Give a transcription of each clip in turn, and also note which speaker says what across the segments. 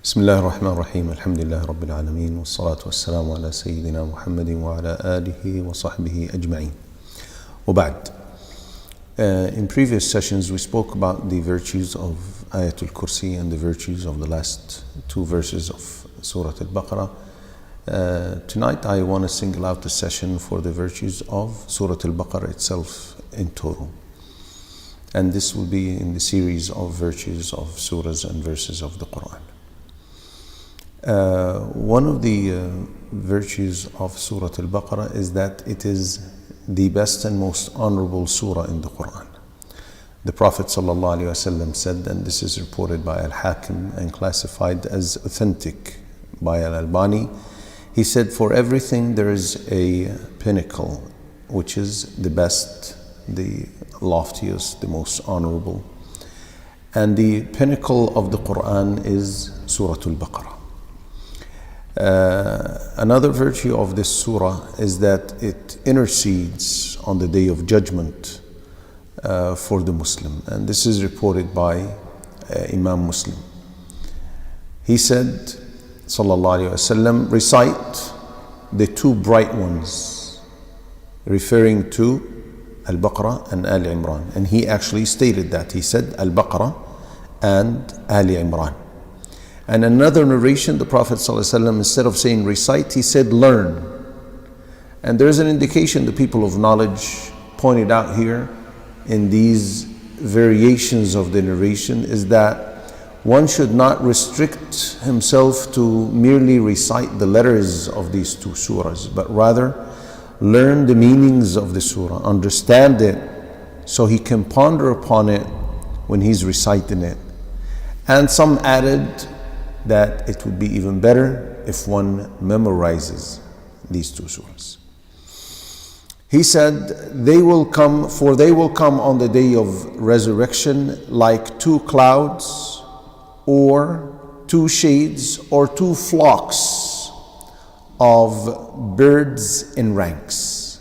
Speaker 1: بسم الله الرحمن الرحيم الحمد لله رب العالمين والصلاة والسلام على سيدنا محمد وعلى آله وصحبه أجمعين. وبعد. In previous sessions we spoke about the virtues of Ayatul Kursi and the virtues of the last two verses of Surah Al-Baqara. Tonight I want to single out a session for the virtues of Surah Al-Baqara itself in total. And this will be in the series of virtues of surahs and verses of the Quran. One of the virtues of Surah Al-Baqarah is that it is the best and most honorable surah in the Quran. The Prophet ﷺ said, and this is reported by Al-Hakim and classified as authentic by Al-Albani, he said, for everything there is a pinnacle, which is the best, the loftiest, the most honorable. And the pinnacle of the Quran is Surah Al-Baqarah. Another virtue of this surah is that it intercedes on the day of judgment for the Muslim, and this is reported by Imam Muslim. He said, sallallahu alaihi wasallam, recite the two bright ones, referring to Al-Baqarah and Al-Imran, and he actually stated that. He said Al-Baqarah and Al-Imran. And another narration, the Prophet ﷺ, instead of saying recite, he said learn. And there's an indication the people of knowledge pointed out here in these variations of the narration is that one should not restrict himself to merely recite the letters of these two surahs, but rather learn the meanings of the surah, understand it, so he can ponder upon it when he's reciting it. And some added that it would be even better if one memorizes these two surahs. He said, they will come on the day of resurrection like two clouds or two shades or two flocks of birds in ranks.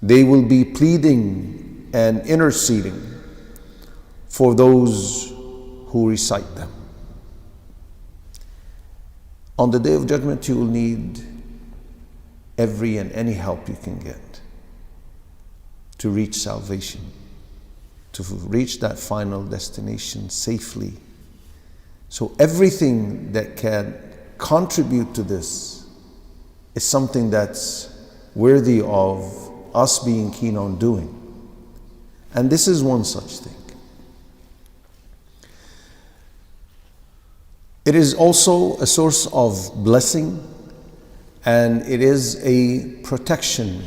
Speaker 1: They will be pleading and interceding for those who recite them. On the day of judgment, you will need every and any help you can get to reach salvation, to reach that final destination safely. So everything that can contribute to this is something that's worthy of us being keen on doing. And this is one such thing. It is also a source of blessing, and it is a protection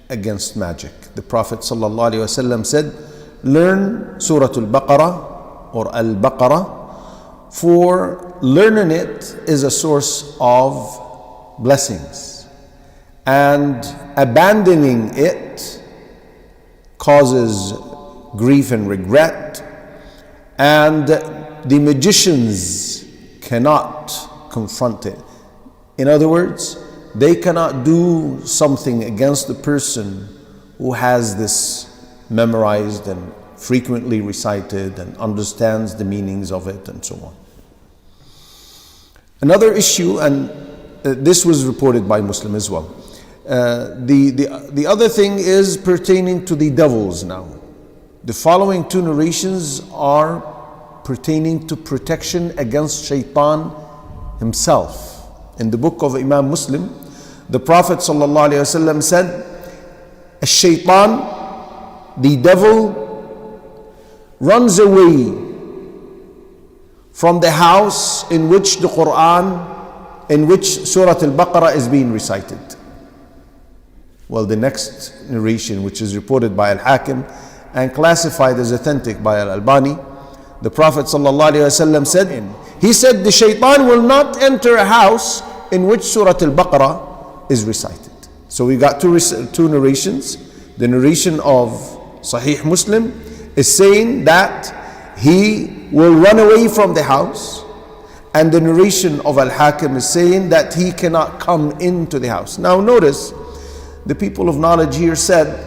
Speaker 1: against magic. The Prophet ﷺ said, learn Surah Al-Baqarah or Al-Baqarah, for learning it is a source of blessings, and abandoning it causes grief and regret, and the magicians cannot confront it. In other words, they cannot do something against the person who has this memorized and frequently recited and understands the meanings of it and so on. Another issue, and this was reported by Muslim as well. The other thing is pertaining to the devils now. The following two narrations are pertaining to protection against shaitan himself. In the book of Imam Muslim, the Prophet ﷺ said, shaitan, the devil, runs away from the house in which the Quran, in which Surah Al-Baqarah is being recited. Well, the next narration, which is reported by Al-Hakim and classified as authentic by Al-Albani, the Prophet ﷺ said, he said, the shaitan will not enter a house in which Surah Al-Baqarah is recited. So we got two narrations. The narration of Sahih Muslim is saying that he will run away from the house, and the narration of Al-Hakim is saying that he cannot come into the house. Now notice, the people of knowledge here said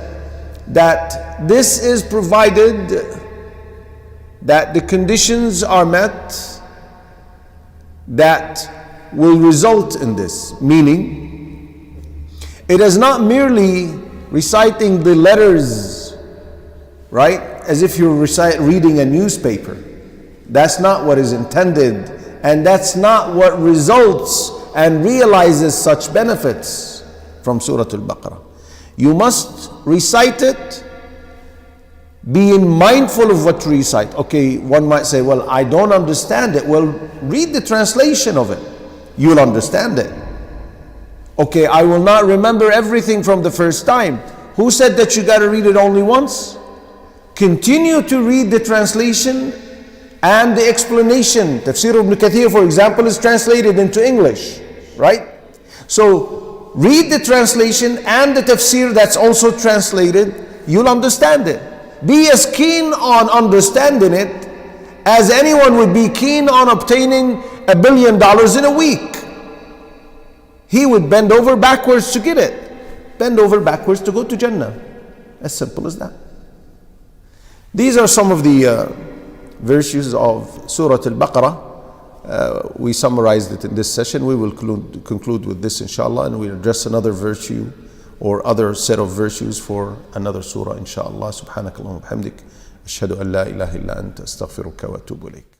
Speaker 1: that this is provided that the conditions are met that will result in this. Meaning, it is not merely reciting the letters, right, as if you're reading a newspaper. That's not what is intended, and that's not what results and realizes such benefits from Surah Al-Baqarah. You must recite it being mindful of what to recite. Okay, one might say, well, I don't understand it. Well, read the translation of it. You'll understand it. Okay, I will not remember everything from the first time. Who said that you got to read it only once? Continue to read the translation and the explanation. Tafsir ibn Kathir, for example, is translated into English, right? So read the translation and the tafsir that's also translated. You'll understand it. Be as keen on understanding it as anyone would be keen on obtaining $1 billion in a week. He would bend over backwards to get it. Bend over backwards to go to Jannah. As simple as that. These are some of the virtues of Surah Al-Baqarah. We summarized it in this session. We will conclude with this, inshallah, and we'll address another virtue or other set of virtues for another surah, inshallah. Subhanakallahumma wa bihamdik. Ashhadu an la ilaha illa anta astaghfiruka wa atubu ilayk.